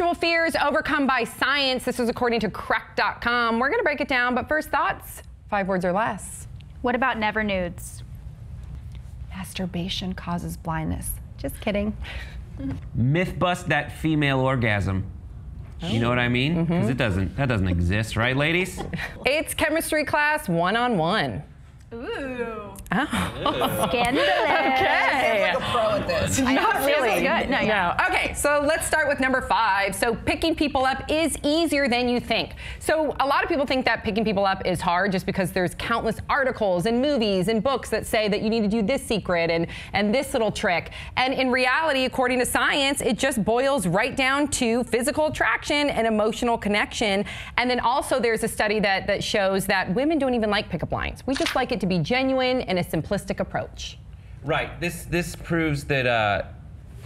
Sexual fears overcome by science. This is according to crack.com. We're going to break it down, but first thoughts, 5 words or less. What about never nudes? Masturbation causes blindness. Just kidding. Myth bust that female orgasm. You know what I mean? Because that doesn't exist, right, ladies? It's chemistry class 1-on-1. Ooh. Oh. Scandalous. Okay. I'm like a pro at this. Not really. Good. No. Okay, so let's start with number 5. So picking people up is easier than you think. So a lot of people think that picking people up is hard just because there's countless articles and movies and books that say that you need to do this secret and this little trick. And in reality, according to science, it just boils right down to physical attraction and emotional connection. And then also there's a study that shows that women don't even like pickup lines. We just like it to be genuine and a simplistic approach. Right. This proves that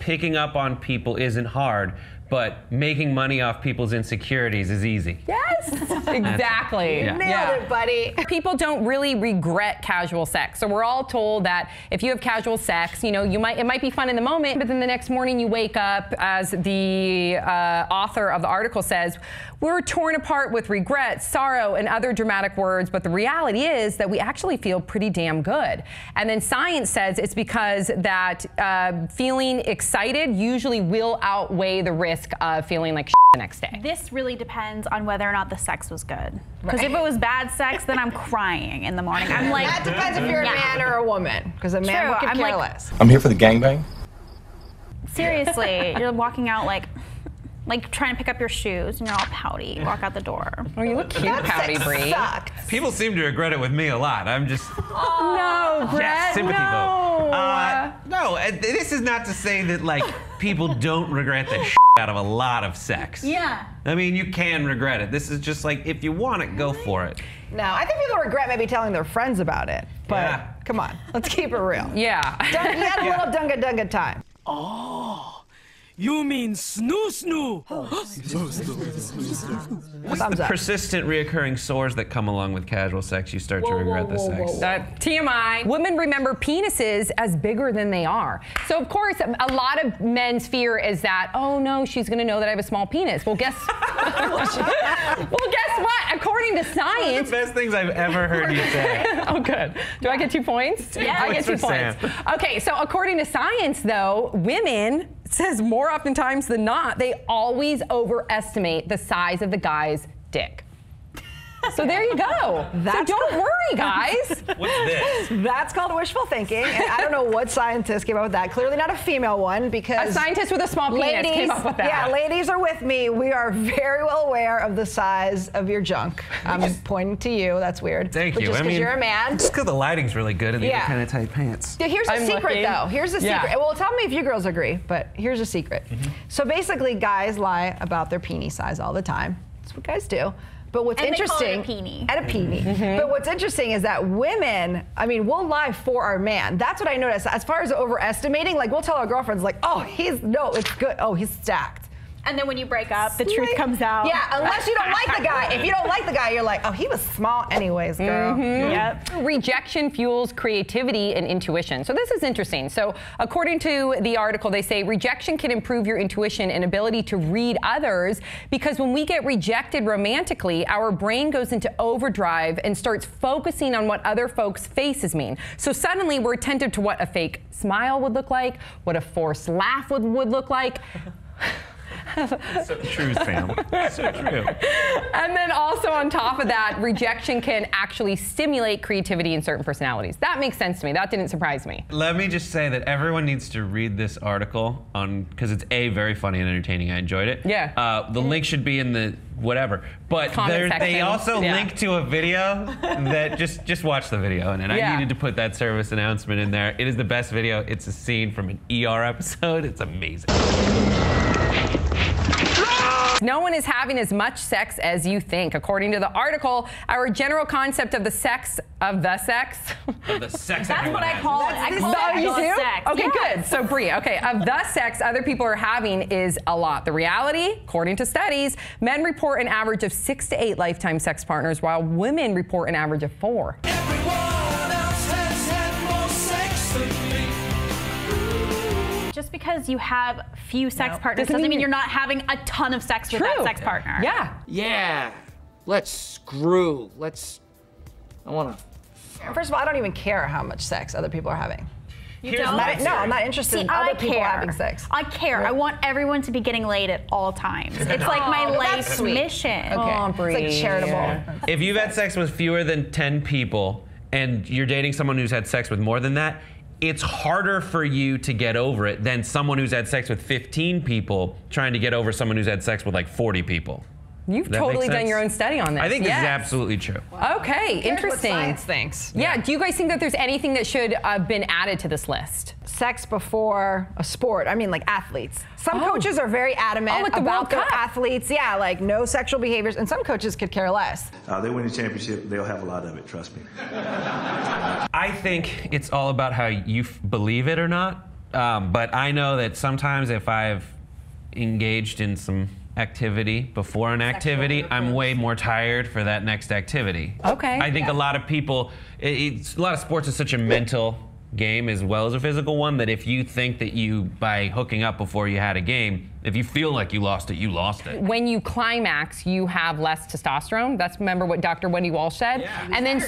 picking up on people isn't hard, but making money off people's insecurities is easy. Yes, exactly. Yeah. Nailed it, buddy. People don't really regret casual sex. So we're all told that if you have casual sex, you know, it might be fun in the moment, but then the next morning you wake up, as the author of the article says, we're torn apart with regret, sorrow, and other dramatic words, but the reality is that we actually feel pretty damn good. And then science says it's because that feeling excited usually will outweigh the risk of feeling like the next day. This really depends on whether or not the sex was good. Because if it was bad sex, then I'm crying in the morning. I'm like, That depends if you're a man or a woman, because a man True, could I'm care like- less. I'm here for the gangbang. seriously, you're walking out like trying to pick up your shoes and you're all pouty. Walk out the door. Oh, you look cute, pouty Bree. Sucked. People seem to regret it with me a lot. I'm just... No, Brett, Yes, sympathy no. vote. No, this is not to say that, like, people don't regret the out of a lot of sex. Yeah. I mean, you can regret it. This is just like, if you want it, go for it. No, I think people regret maybe telling their friends about it. But Yeah. come on, let's keep it real. Yeah. You had a little dunga time. You mean snoo snoo? Thumbs up. Persistent, reoccurring sores that come along with casual sex, you start to regret the sex. TMI. Women remember penises as bigger than they are. So of course, a lot of men's fear is that, oh no, she's gonna know that I have a small penis. Well, guess what? According to One of science. the best things I've ever heard you say. Oh, good. Do I get 2 points? Yeah. I get 2 Points points. for Okay, so according to science, though, women, it says more oftentimes than not, they always overestimate the size of the guy's dick. So there you go. So don't worry, guys. What's this? That's called wishful thinking, and I don't know what scientist came up with that. Clearly not a female one, because A scientist with a small penis ladies, came up with that. yeah, ladies are with me. We are very well aware of the size of your junk. I'm pointing to you. That's weird. Thank But you. Just I because mean, you're a man. Just because the lighting's really good and these Yeah. are kind of tight pants. Yeah, here's I'm a secret, looking. though. Here's a Yeah. secret. Well, tell me if you girls agree, but here's a secret. So basically, guys lie about their peenie size all the time. That's what guys do. But what's And they call it a interesting, peenie. and a peenie. But what's interesting is that women, I mean, we'll lie for our man. That's what I noticed. As far as overestimating, like we'll tell our girlfriends, like, oh, it's good. Oh, he's stacked. And then when you break up, the truth comes out. Yeah, unless you don't like the guy. If you don't like the guy, you're like, oh, he was small anyways, girl. Yep. Rejection fuels creativity and intuition. So this is interesting. So according to the article, they say rejection can improve your intuition and ability to read others, because when we get rejected romantically, our brain goes into overdrive and starts focusing on what other folks' faces mean. So suddenly we're attentive to what a fake smile would look like, what a forced laugh would look like. So true, Sam. So true. And then also on top of that, rejection can actually stimulate creativity in certain personalities. That makes sense to me. That didn't surprise me. Let me just say that everyone needs to read this article because it's very funny and entertaining. I enjoyed it. Yeah. The link should be in the whatever. But Comment they section. also Yeah. link to a video that just watch the video. And Yeah. I needed to put that service announcement in there. It is the best video. It's a scene from an ER episode. It's amazing. No one is having as much sex as you think. According to the article, our general concept of the sex. The sex. That's what I call it. I call it you the do? sex. Okay, Yes. good. So Brie, okay, of the sex other people are having is a lot. The reality, according to studies, men report an average of 6 to 8 lifetime sex partners, while women report an average of 4. Just because because you have few sex partners doesn't mean you're not having a ton of sex with that sex partner. Yeah. Yeah. Let's screw. I want to. First of all, I don't even care how much sex other people are having. You don't? I'm not interested in other people having sex. I care. I want everyone to be getting laid at all times. It's like my life mission. Okay. It's like charitable. If you've had sex with fewer than 10 people and you're dating someone who's had sex with more than that, it's harder for you to get over it than someone who's had sex with 15 people trying to get over someone who's had sex with like 40 people. You've totally done your own study on this. I think this is absolutely true. Okay, interesting. What science thinks. Yeah, do you guys think that there's anything that should have been added to this list? Sex before a sport. I mean, like athletes. Some coaches are very adamant like the about World their Cup. athletes. Yeah, like no sexual behaviors. And some coaches could care less. They win the championship, they'll have a lot of it, trust me. I think it's all about how you believe it or not. But I know that sometimes if I've engaged in some activity before an activity, I'm way more tired for that next activity. Okay. I think a lot of people, a lot of sports is such a mental game as well as a physical one that if you think that you, by hooking up before you had a game, if you feel like you lost it, you lost it. When you climax, you have less testosterone. That's, remember what Dr. Wendy Walsh said? Yeah. And then,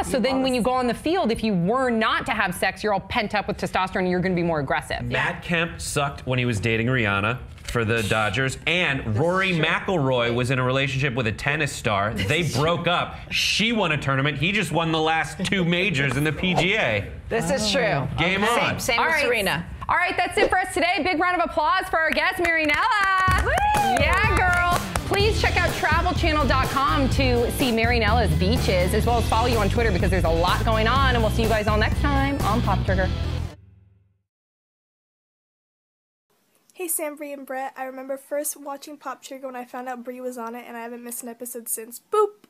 so then when you go on the field, if you were not to have sex, you're all pent up with testosterone and you're gonna be more aggressive. Matt Kemp sucked when he was dating Rihanna for the Dodgers, and Rory McIlroy was in a relationship with a tennis star. They broke up. She won a tournament. He just won the last 2 majors in the PGA. This is true. Game on. Same All with right. Serena. All right, that's it for us today. Big round of applause for our guest, Marianela. Yeah, girl. Please check out travelchannel.com to see Marianela's beaches, as well as follow you on Twitter because there's a lot going on. And we'll see you guys all next time on Pop Trigger. Hey Sam, Bree, and Brett. I remember first watching Pop Trigger when I found out Bree was on it, and I haven't missed an episode since. Boop!